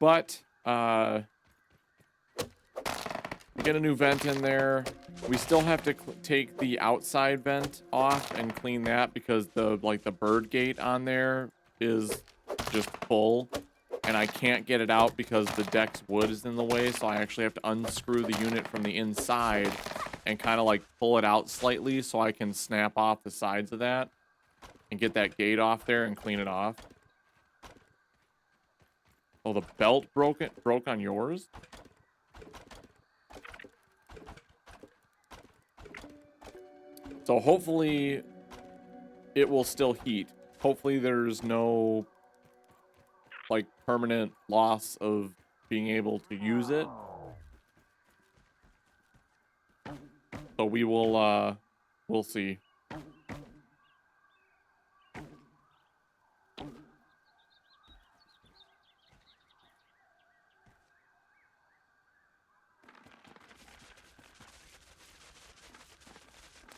But get a new vent in there. We still have to take the outside vent off and clean that because the bird gate on there is just full, and I can't get it out because the deck's wood is in the way. So I actually have to unscrew the unit from the inside and kind of like pull it out slightly so I can snap off the sides of that and get that gate off there and clean it off. Oh, the belt broke on yours? So hopefully it will still heat. Hopefully there's no like permanent loss of being able to use it. So we will we'll see.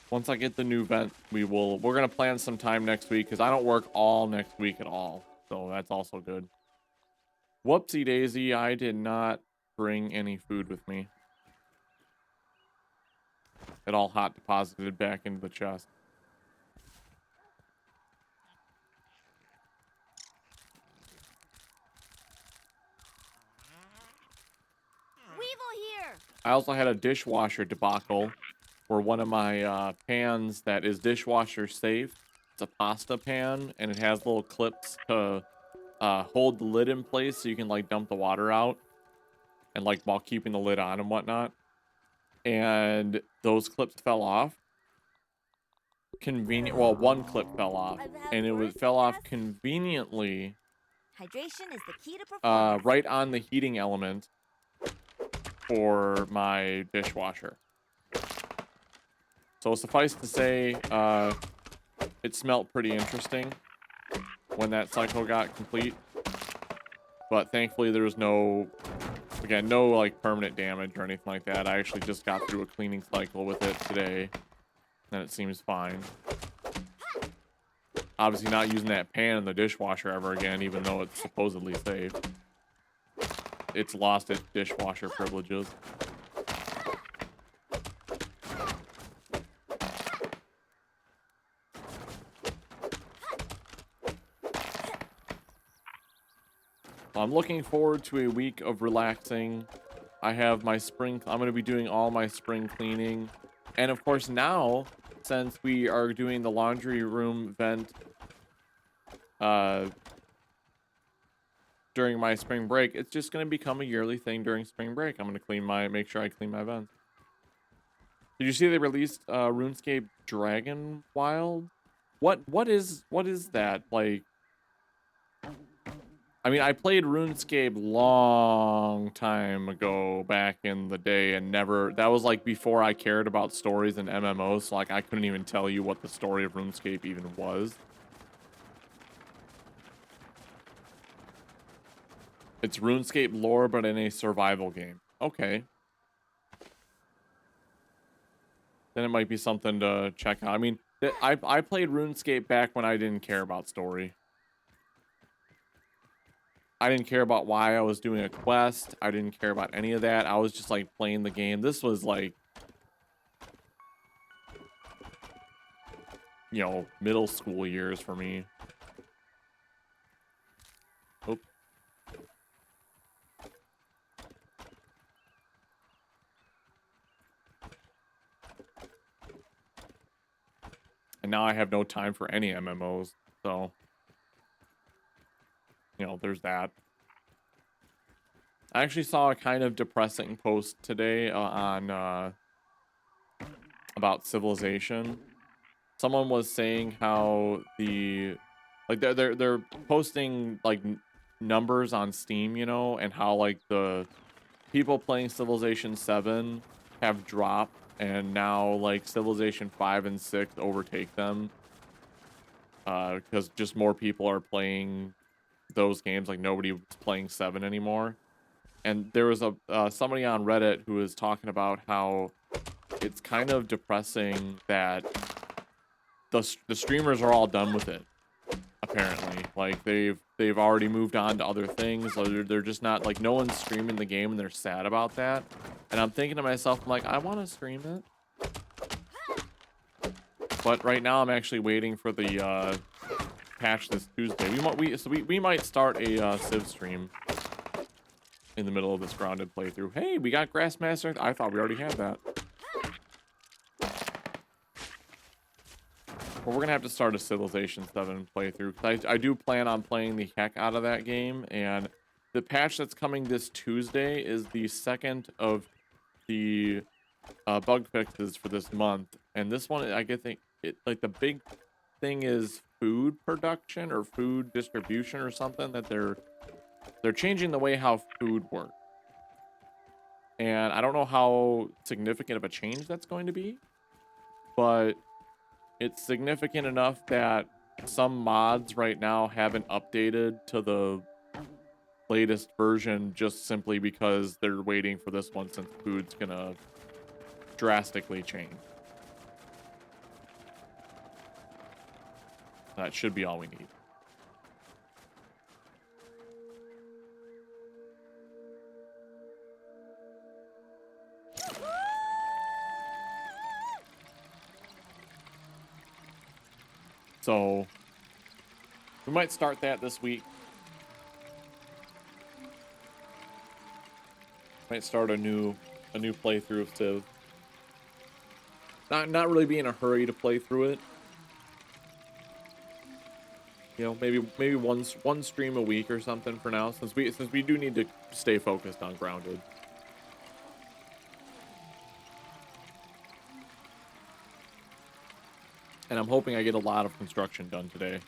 Once I get the new vent, we're gonna plan some time next week because I don't work all next week at all. So that's also good. Whoopsie daisy, I did not bring any food with me. It all hot deposited back into the chest. Weevil here. I also had a dishwasher debacle where one of my pans that is dishwasher safe, it's a pasta pan, and it has little clips to hold the lid in place so you can like dump the water out and like while keeping the lid on and whatnot. And those clips fell off. Well, one clip fell off, and it fell off conveniently. Hydration is the key to performance. Right on the heating element for my dishwasher. So suffice to say, it smelled pretty interesting when that cycle got complete. But thankfully there was no like permanent damage or anything like that. I actually just got through a cleaning cycle with it today, and it seems fine. Obviously not using that pan in the dishwasher ever again, even though it's supposedly safe. It's lost its dishwasher privileges. I'm looking forward to a week of relaxing. I have my spring. I'm going to be doing all my spring cleaning. And of course now, since we are doing the laundry room vent during my spring break, it's just going to become a yearly thing during spring break. I'm going to make sure I clean my vents. Did you see they released RuneScape Dragon Wild? What is that? Like, I mean, I played RuneScape long time ago back in the day and that was like before I cared about stories and MMOs, so like I couldn't even tell you what the story of RuneScape even was. It's RuneScape lore, but in a survival game. Okay. Then it might be something to check out. I mean, I played RuneScape back when I didn't care about story. I didn't care about why I was doing a quest. I didn't care about any of that. I was just like playing the game. This was like, you know, middle school years for me. Oop. And now I have no time for any MMOs, so, you know, there's that. I actually saw a kind of depressing post today on about Civilization. Someone was saying how they're posting like numbers on Steam, you know, and how like the people playing Civilization 7 have dropped, and now like Civilization 5 and 6 overtake them because just more people are playing those games. Like nobody's playing 7 anymore. And there was somebody on Reddit who was talking about how it's kind of depressing that the streamers are all done with it, apparently. Like, they've already moved on to other things. So they're just not, like, no one's streaming the game, and they're sad about that. And I'm thinking to myself, I'm like, I want to stream it. But right now, I'm actually waiting for the patch this Tuesday. We might start a Civ stream in the middle of this Grounded playthrough. Hey, we got Grassmaster. I thought we already had that. Well, we're gonna have to start a Civilization 7 playthrough, because I do plan on playing the heck out of that game, and the patch that's coming this Tuesday is the second of the bug fixes for this month. And this one, I think it, like, the big thing is food production or food distribution or something, that they're changing the way how food works. And I don't know how significant of a change that's going to be, but it's significant enough that some mods right now haven't updated to the latest version, just simply because they're waiting for this one, since food's gonna drastically change. That should be all we need. So we might start that this week. Might start a new playthrough of Civ. Not really be in a hurry to play through it. You know, maybe one stream a week or something for now, since we do need to stay focused on Grounded. And I'm hoping I get a lot of construction done today.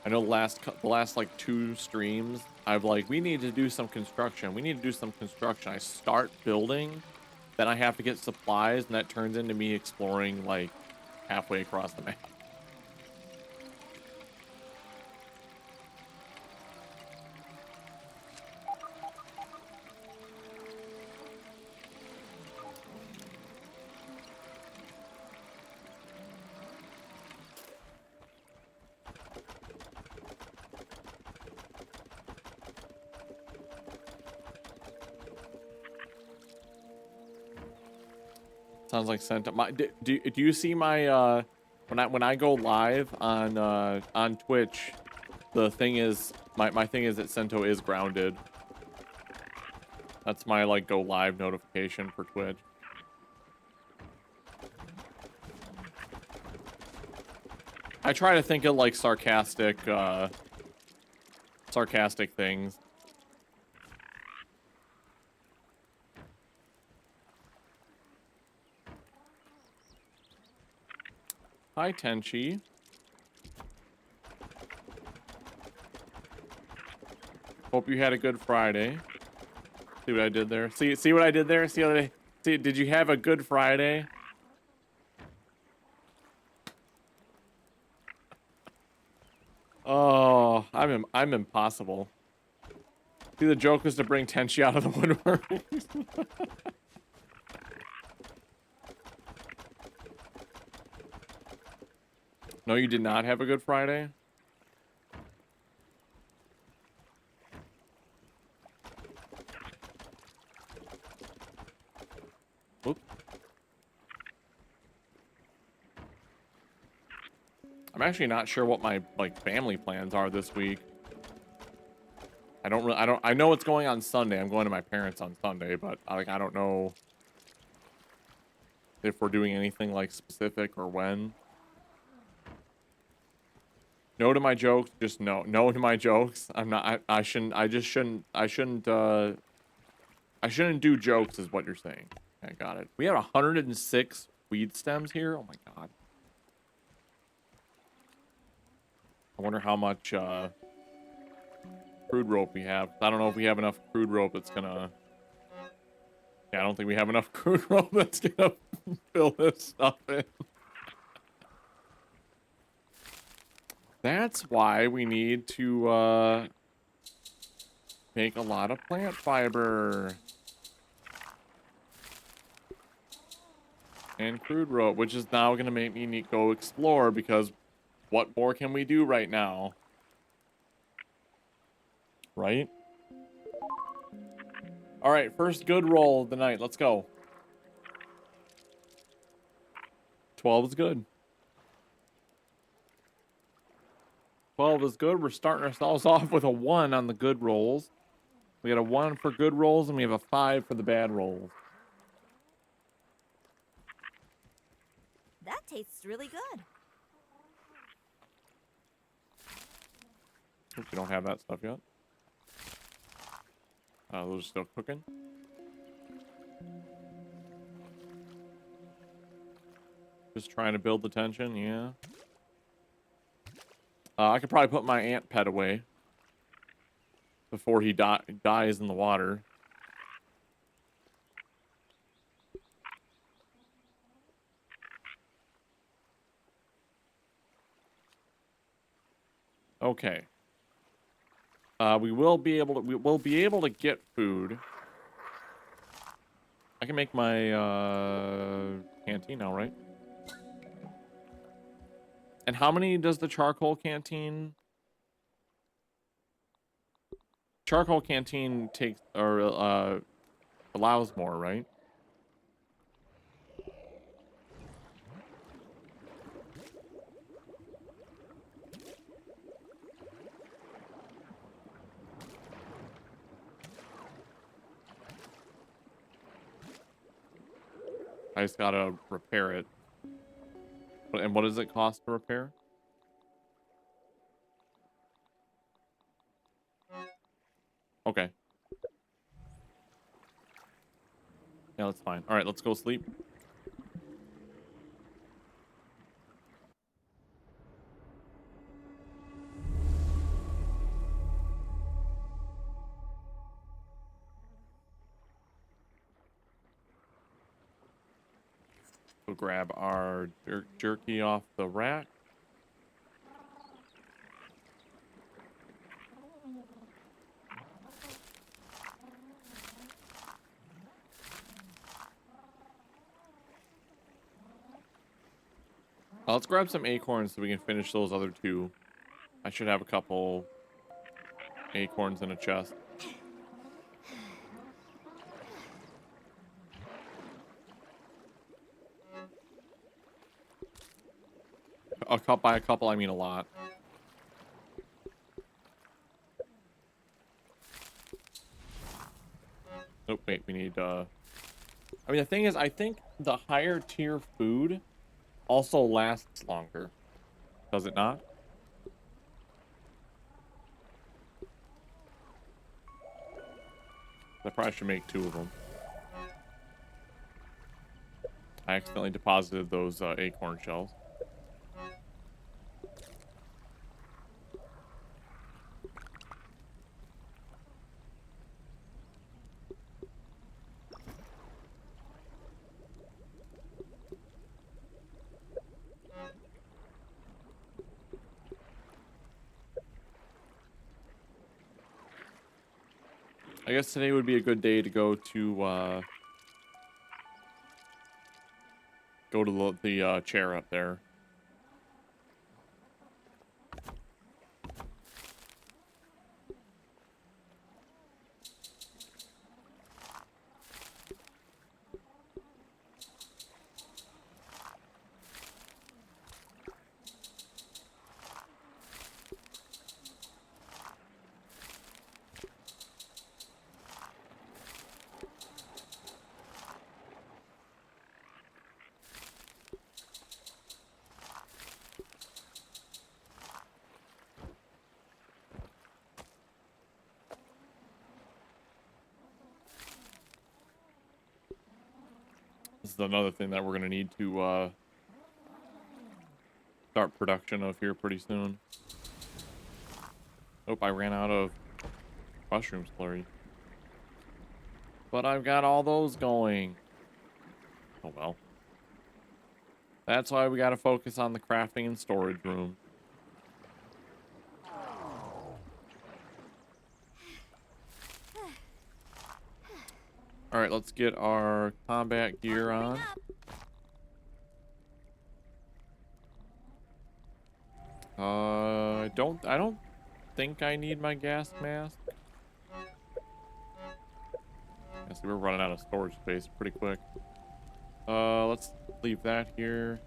I know the last like 2 streams, I've like, we need to do some construction. We need to do some construction. I start building, then I have to get supplies, and that turns into me exploring like halfway across the map. Sounds like Sento. Do you see my when I go live on Twitch, the thing is my thing is that Sento is grounded. That's my like go live notification for Twitch. I try to think of like sarcastic things. Hi, Tenchi. Hope you had a good Friday. See what I did there? See what I did there? See, did you have a good Friday? Oh, I'm impossible. See, the joke was to bring Tenchi out of the woodwork. No, you did not have a good Friday? Oops. I'm actually not sure what my like family plans are this week. I know what's going on Sunday. I'm going to my parents on Sunday, but I don't know if we're doing anything like specific or when. No to my jokes, just no. No to my jokes. I shouldn't do jokes is what you're saying. I got it. We have 106 weed stems here. Oh my god. I wonder how much crude rope we have. I don't know if we have enough crude rope that's gonna... Yeah, I don't think we have enough crude rope that's gonna fill this stuff in. That's why we need to make a lot of plant fiber. And crude rope, which is now gonna make me go explore, because What more can we do right now? Right? All right, first good roll of the night. Let's go. 12 is good. 12 is good. We're starting ourselves off with a 1 on the good rolls. We got a 1 for good rolls, and we have a 5 for the bad rolls. That tastes really good. Hope we don't have that stuff yet. Those are still cooking. Just trying to build the tension, yeah. I could probably put my ant pet away before he dies in the water. Okay. We will be able to get food. I can make my canteen now, right? And how many does the charcoal canteen? Charcoal canteen takes or allows more, right? I just gotta repair it. And what does it cost to repair? Okay. Yeah, that's fine. All right, let's go sleep. We'll grab our jerky off the rack. Let's grab some acorns so we can finish those other two. I should have a couple acorns in a chest. By a couple, I mean a lot. Oh, wait, we need, I mean, the thing is, I think the higher tier food also lasts longer. Does it not? I probably should make 2 of them. I accidentally deposited those acorn shells. I guess today would be a good day to go to the chair up there. This is another thing that we're gonna need to start production of here pretty soon. Oh, I ran out of mushroom slurry. But I've got all those going. Oh well. That's why we gotta focus on the crafting and storage room. Alright, let's get our combat gear on. I don't think I need my gas mask. I see we're running out of storage space pretty quick. Let's leave that here.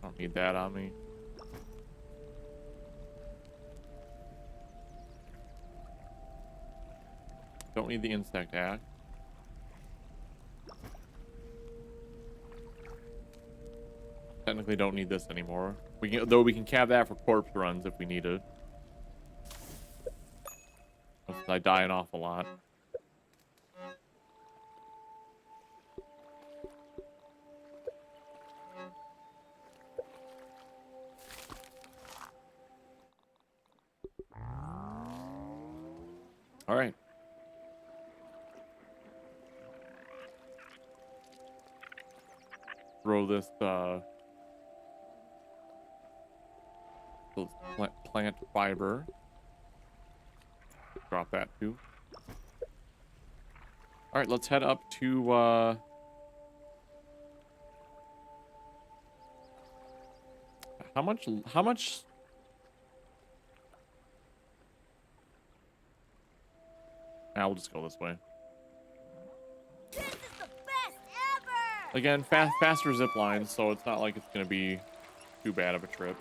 I don't need that on me. Don't need the insect act. Technically don't need this anymore. Though we can cab that for corpse runs if we need it. I die an awful lot. All right. Throw this plant fiber. Drop that too. All right, let's head up to how much I'll just go this way. This is the best ever! Again, faster zip lines, so it's not like it's gonna be too bad of a trip.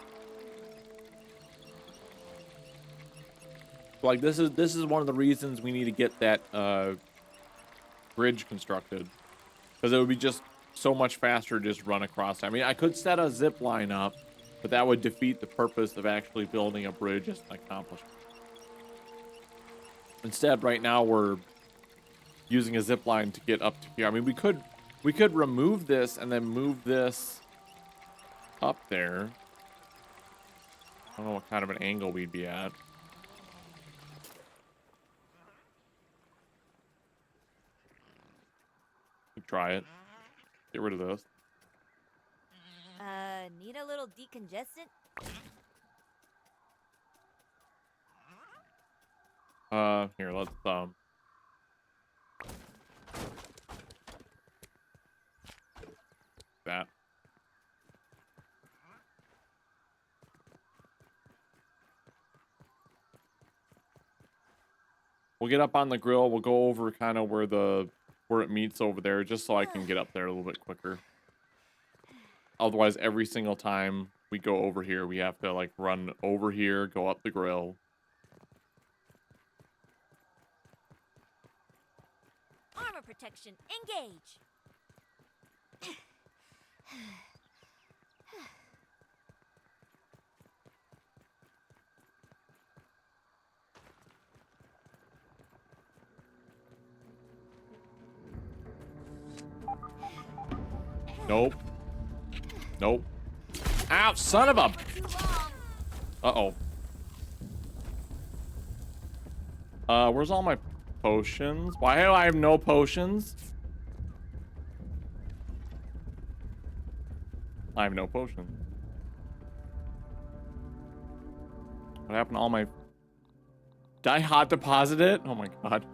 Like this is one of the reasons we need to get that bridge constructed, because it would be just so much faster to just run across. I mean, I could set a zip line up, but that would defeat the purpose of actually building a bridge as an accomplishment. Instead, right now we're using a zip line to get up to here. I mean, we could remove this and then move this up there. I don't know what kind of an angle we'd be at. Try it. Get rid of this. Need a little decongestant? Here, let's that. We'll get up on the grill. We'll go over kind of where it meets over there, just so I can get up there a little bit quicker. Otherwise, every single time we go over here, we have to like run over here, go up the grill. Armor protection, engage! Nope. Nope. Ow, son of a... Uh-oh. Where's all my potions? Why do I have no potions? I have no potions. What happened to all my... Did I hot deposit it? Oh my god.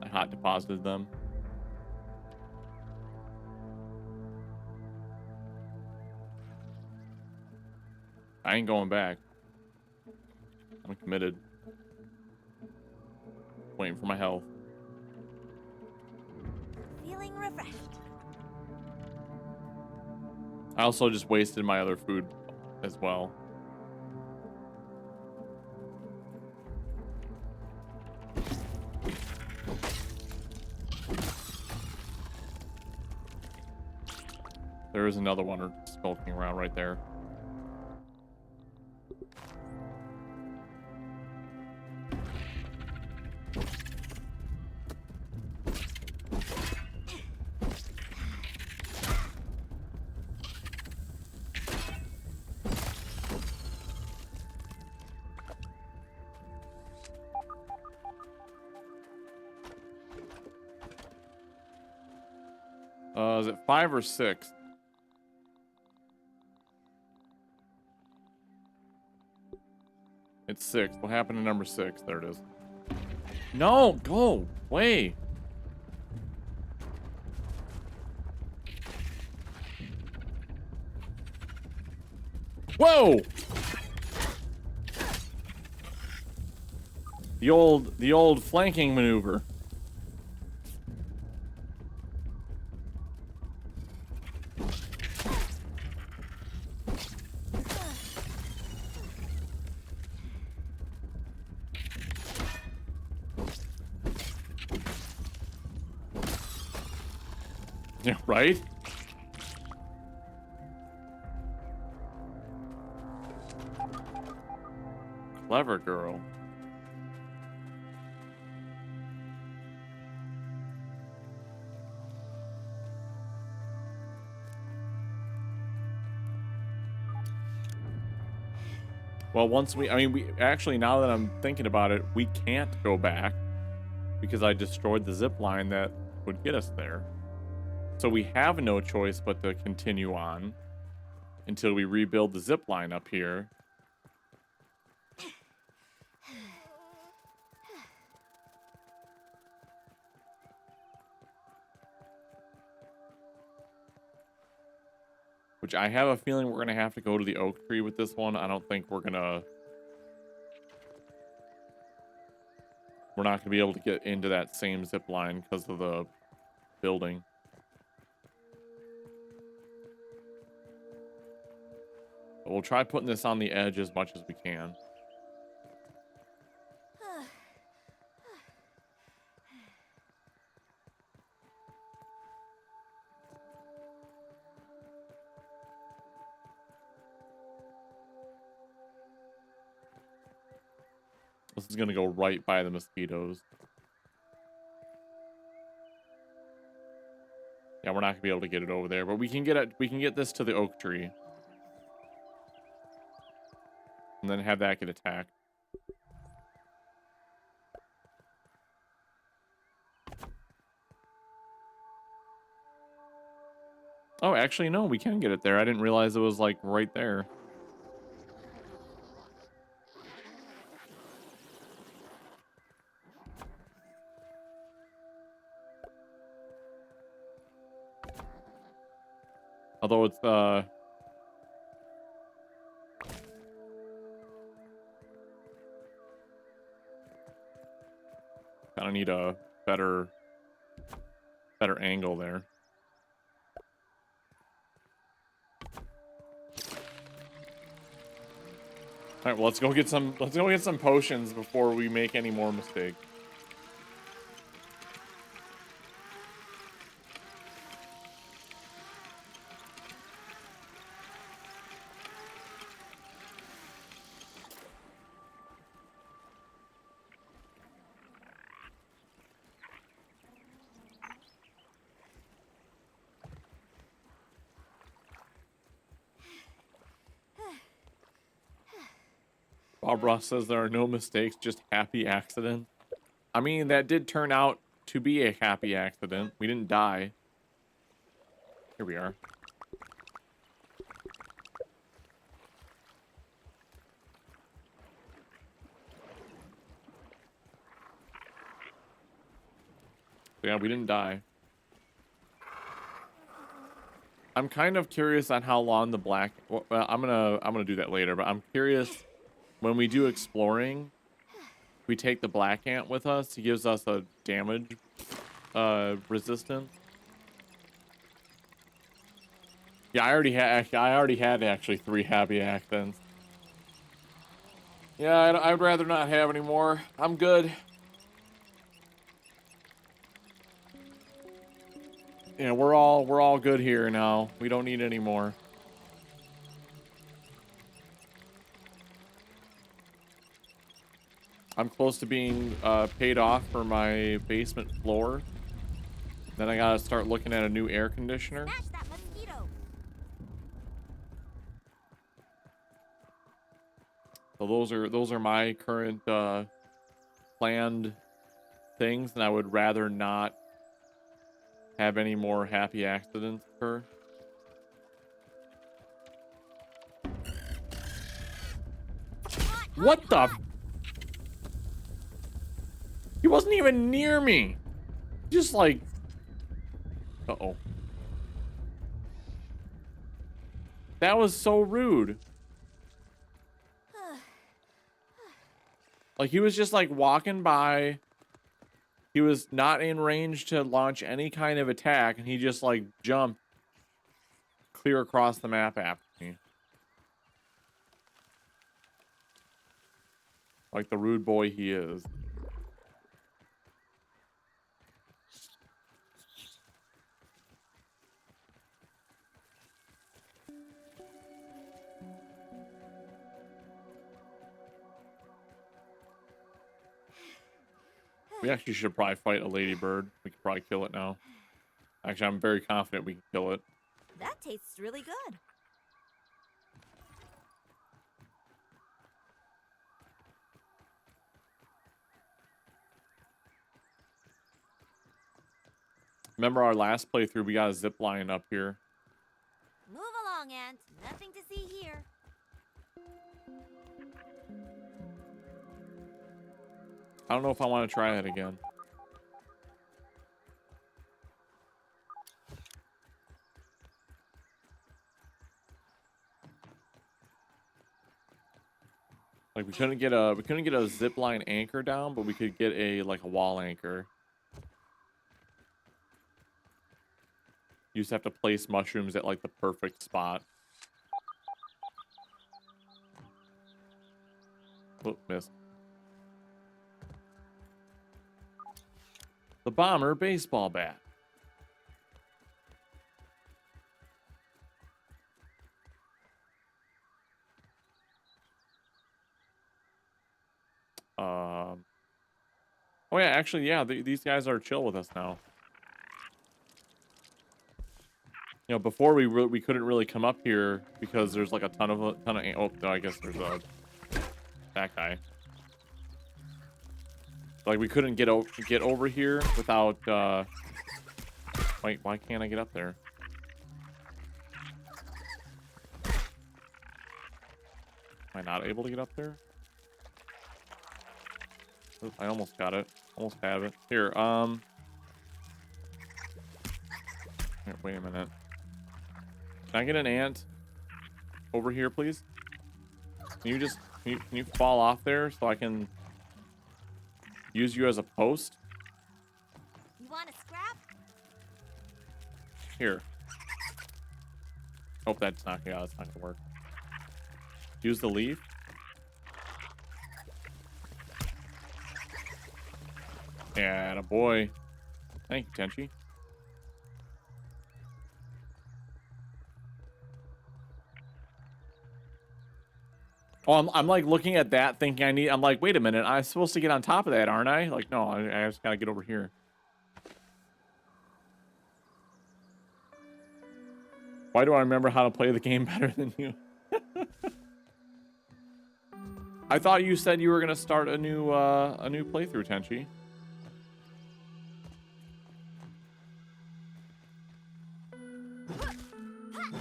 I hot deposited them. I ain't going back. I'm committed. Waiting for my health. Feeling refreshed. I also just wasted my other food as well. There is another one skulking around right there. Is it 5 or 6? It's 6. What happened to number 6? There it is. No, go away. Whoa! The old flanking maneuver. Yeah, right? Clever girl. Well, I mean, we actually, now that I'm thinking about it, we can't go back because I destroyed the zip line that would get us there. So we have no choice but to continue on until we rebuild the zip line up here. Which I have a feeling we're going to have to go to the oak tree with this one. I don't think we're not going to be able to get into that same zip line because of the building. But we'll try putting this on the edge as much as we can. This is going to go right by the mosquitoes. Yeah, we're not going to be able to get it over there, but we can get this to the oak tree. And then have that get attacked. Oh, actually, no, we can get it there. I didn't realize it was, like, right there. Although it's, kind of need a better angle there. All right, well, let's go get some potions before we make any more mistakes. Bob Ross says there are no mistakes, just happy accidents. I mean, that did turn out to be a happy accident. We didn't die. Here we are. Yeah, we didn't die. I'm kind of curious on how long the black... Well, I'm gonna do that later, but I'm curious when we do exploring, we take the black ant with us. He gives us a damage resistance. Yeah, I already had actually 3 happy accidents. Yeah, I'd rather not have any more. I'm good. Yeah, we're all good here now. We don't need any more. I'm close to being paid off for my basement floor. Then I gotta start looking at a new air conditioner. Smash that mosquito. So those are my current planned things, and I would rather not have any more happy accidents occur. What the? He wasn't even near me. Just like... Uh-oh. That was so rude. Like, he was just, like, walking by. He was not in range to launch any kind of attack, and he just, like, jumped clear across the map after me. Like the rude boy he is. We actually should probably fight a ladybird. We could probably kill it now. Actually, I'm very confident we can kill it. That tastes really good. Remember our last playthrough, we got a zip line up here. Move along, Ant. Nothing to see here. I don't know if I want to try it again. Like we couldn't get a zip line anchor down, but we could get a wall anchor. You just have to place mushrooms at like the perfect spot. Oh, missed. The bomber baseball bat. Oh yeah, actually, yeah, these guys are chill with us now. You know, before we couldn't really come up here because there's like a ton of oh no, I guess there's that guy. Like we couldn't get over here without wait, why can't I get up there? Am I not able to get up there? Oop, I almost got it. Almost have it. Here, here, wait a minute. Can I get an ant over here, please? Can you just can you fall off there so I can use you as a post? You want a scrap? Here. Hope that's not gonna work. Use the leaf. Yeah, boy. Thank you, Tenchi. Oh, I'm like looking at that thinking I'm like, wait a minute, I'm supposed to get on top of that, aren't I? Like, no, I just gotta get over here. Why do I remember how to play the game better than you? I thought you said you were gonna start a new playthrough, Tenchi.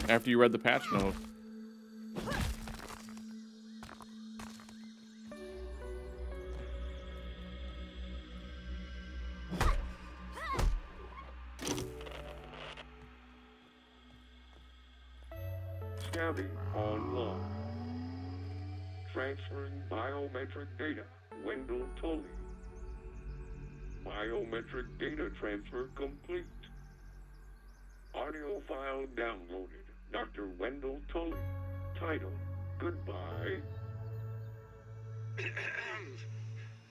After you read the patch note. Scabby online. Transferring biometric data. Wendell Tully. Biometric data transfer complete. Audio file downloaded. Dr. Wendell Tully. Title: Goodbye.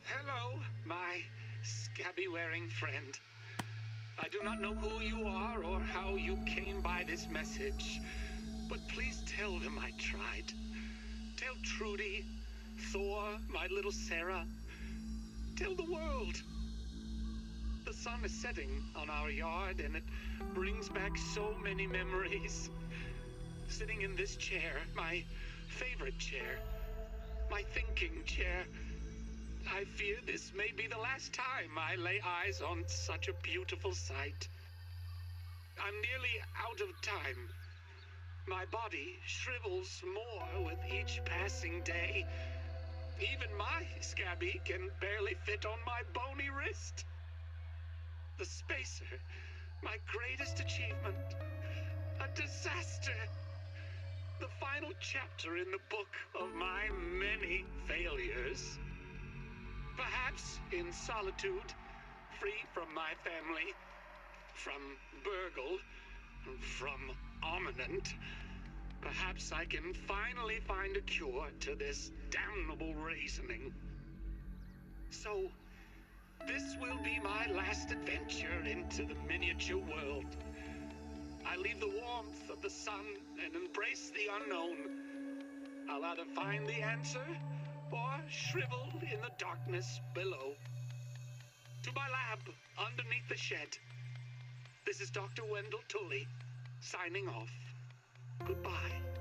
Hello, my scabby-wearing friend. I do not know who you are or how you came by this message, but please tell them I tried. Tell Trudy, Thor, my little Sarah. Tell the world. The sun is setting on our yard, and it brings back so many memories. Sitting in this chair, my favorite chair, my thinking chair, I fear this may be the last time I lay eyes on such a beautiful sight. I'm nearly out of time. My body shrivels more with each passing day. Even my scabby can barely fit on my bony wrist. The spacer, my greatest achievement, a disaster. The final chapter in the book of my many failures. Perhaps in solitude, free from my family, from burgle, from ominent, perhaps I can finally find a cure to this damnable reasoning. So, this will be my last adventure into the miniature world. I leave the warmth of the sun and embrace the unknown. I'll either find the answer or shrivel in the darkness below. To my lab underneath the shed. This is Dr. Wendell Tully, signing off. Goodbye.